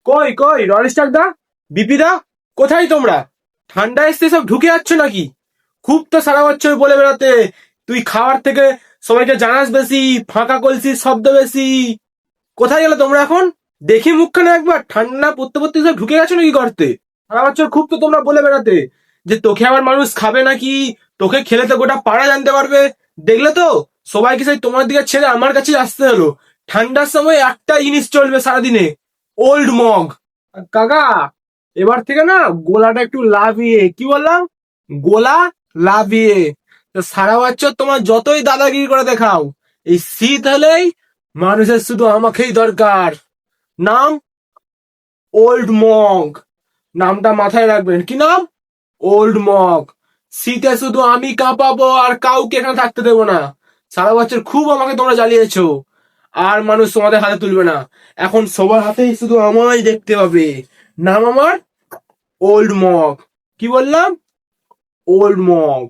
কই কই রনিস্টার দা, বিপি দা, কোথায় তোমরা? ঠান্ডা এসছে সব ঢুকে যাচ্ছ নাকি? খুব তো সারা বছর বলে বেড়াতে তুই খাওয়ার থেকে সবাইকে জানাস বেশি, ফাঁকা কলসির শব্দ বেশি। কোথায় গেলে তোমরা এখন? দেখি মুখখানে একবার, ঠান্ডা পড়তে পড়তে সব ঢুকে গেছো নাকি করতে? সারা বছর খুব তো তোমরা বলে বেড়াতে যে তোকে আবার মানুষ খাবে নাকি, তোকে খেলে তো গোটা পাড়া জানতে পারবে। দেখলে তো, সবাইকে সেই তোমার দিকে ছেড়ে আমার কাছে আসতে হলো। ঠান্ডার সময় একটা জিনিস চলবে সারাদিনে, ওল্ড মগ। কাকা, এবার থেকে না গোলাটা একটু লাভিয়ে, কি বললাম? গোলা লাভিয়ে। তো সারা বছর তোমার যতই দাদাগিরি করে দেখাও, এই শীত হলেই মানুষের শুধু আমাকেই দরকার। নাম ওল্ড মগ। নামটা মাথায় রাখবেন, কি নাম? Old mug. শীতে শুধু আমি কাঁপাবো আর কাউকে এখানে থাকতে দেবো না। সারা বছর খুব আমাকে তোমরা জ্বালিয়েছো, আর মানুষ তোমাদের হাতে তুলবে না। এখন সবার হাতেই শুধু আমায় দেখতে পাবে। নাম আমার ওল্ড মগ। কি বললাম? Old mug.